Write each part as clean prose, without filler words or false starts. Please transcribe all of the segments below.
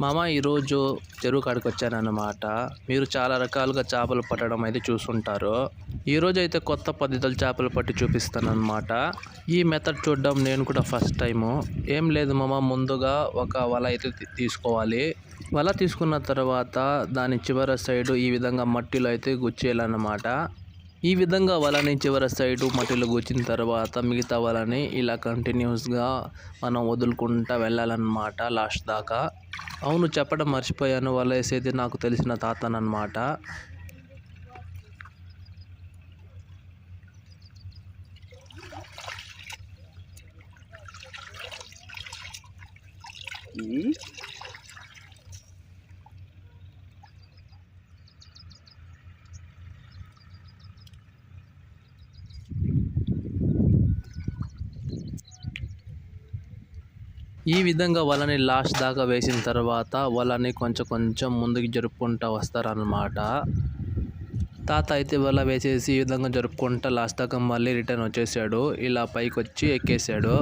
మామ ఈరోజు చెరువు కాడికి వచ్చానన్నమాట. మీరు చాలా రకాలుగా చేపలు పట్టడం అయితే చూసుంటారు. ఈరోజు అయితే కొత్త పద్ధతులు చేపలు పట్టి చూపిస్తానన్నమాట. ఈ మెథడ్ చూడడం నేను కూడా ఫస్ట్ టైము. ఏం లేదు మామ, ముందుగా ఒక వల అయితే తీసుకోవాలి. వల తీసుకున్న తర్వాత దాని చివరి సైడు ఈ విధంగా మట్టిలో అయితే గుచ్చేయాలన్నమాట. ఈ విధంగా వలని చివరి సైడు మట్టిలో గుచ్చిన తర్వాత మిగతా వలని ఇలా కంటిన్యూస్గా మనం వదులుకుంటూ వెళ్ళాలన్నమాట లాస్ట్ దాకా. అవును, చెప్పడం మర్చిపోయాను, వల వేసేది నాకు తెలిసిన తాతనన్నమాట. ఈ విధంగా వలని లాస్ట్ దాకా వేసిన తర్వాత వలని కొంచెం ముందుకు జరుపుకుంటూ వస్తారన్నమాట. తాత అయితే వల వేసేసి ఈ విధంగా జరుపుకుంటూ లాస్ట్ దాకా మళ్ళీ రిటర్న్ వచ్చేసాడు. ఇలా పైకి వచ్చి ఎక్కేసాడు.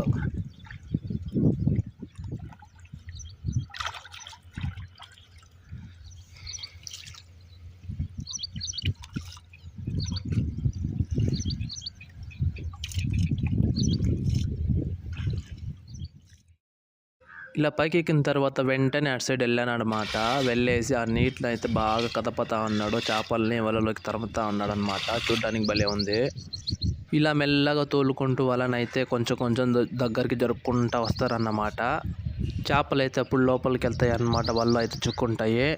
ఇలా పైకి ఎక్కిన తర్వాత వెంటనే అటు సైడ్ వెళ్ళాను అనమాట. వెళ్ళేసి ఆ నీటిలో అయితే బాగా కదపతా ఉన్నాడు, చేపల్ని వలలోకి తరుముతా ఉన్నాడు అనమాట. చూడ్డానికి భలే ఉంది. ఇలా మెల్లగా తోలుకుంటూ వలనైతే కొంచెం దగ్గరికి జరుపుకుంటూ వస్తారన్నమాట. చేపలు అయితే అప్పుడు లోపలికి వెళ్తాయి అన్నమాట, వల్ల అయితే చుక్కుంటాయి.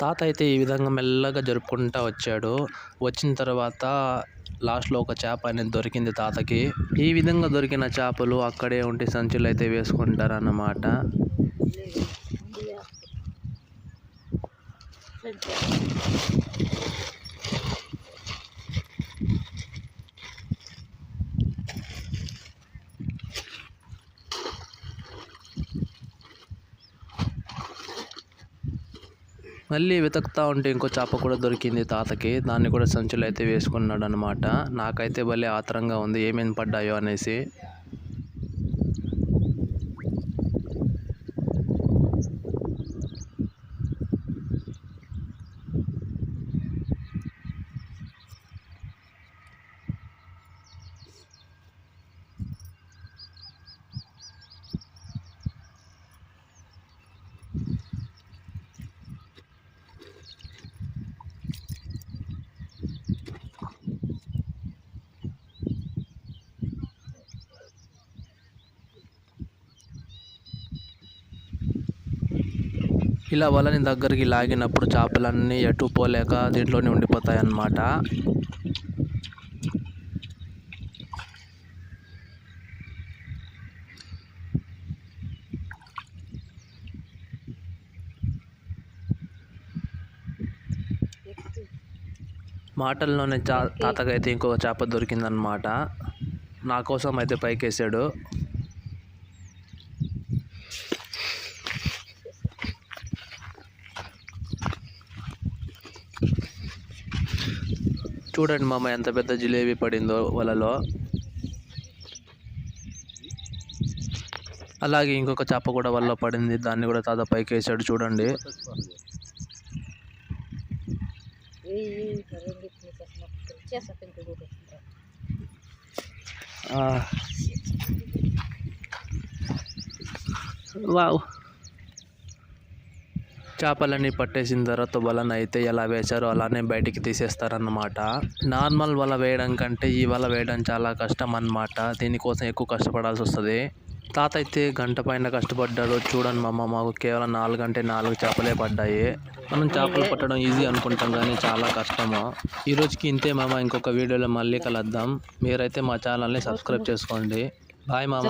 తాత అయితే ఈ విధంగా మెల్లగా జరుపుకుంటూ వచ్చాడు. వచ్చిన తర్వాత లాస్ట్లో ఒక చేప అనేది దొరికింది తాతకి. ఈ విధంగా దొరికిన చేపలు అక్కడే ఉండి సంచులు అయితే వేసుకుంటారన్నమాట. మళ్ళీ వెతుకుతూ ఉంటే ఇంకో చేప కూడా దొరికింది తాతకి. దాన్ని కూడా సంచులు అయితే వేసుకున్నాడు అనమాట. నాకైతే భలే ఆత్రంగా ఉంది ఏమేమి పడ్డాయో అనేసి. ఇలా వలని దగ్గరికి లాగినప్పుడు చేపలన్నీ ఎటు పోలేక దీంట్లోనే ఉండిపోతాయి అన్నమాట. మాటల్లోనే తాతకైతే ఇంకొక చేప దొరికిందనమాట. నా కోసం అయితే పైకేసాడు. చూడండి మామ, ఎంత పెద్ద జిలేబీ పడిందో వలలో. అలాగే ఇంకొక చేప కూడా వలలో పడింది, దాన్ని కూడా తాత పైకి వేసాడు చూడండి. వావ్, చేపలన్నీ పట్టేసిన తర్వాత వలన అయితే ఎలా వేశారో అలానే బయటికి తీసేస్తారన్నమాట. నార్మల్ వల వేయడం కంటే ఈ వల వేయడం చాలా కష్టం అన్నమాట. దీనికోసం ఎక్కువ కష్టపడాల్సి వస్తుంది. తాత అయితే గంట పైన కష్టపడ్డాడు. చూడండి మామ, మాకు కేవలం 4 గంటే 4 చేపలే పడ్డాయి. మనం చేపలు పట్టడం ఈజీ అనుకుంటాం కానీ చాలా కష్టము. ఈ రోజుకి ఇంతే మామ, ఇంకొక వీడియోలో మళ్ళీ కలుద్దాం. మీరైతే మా ఛానల్ని సబ్స్క్రైబ్ చేసుకోండి. బాయ్ మామ.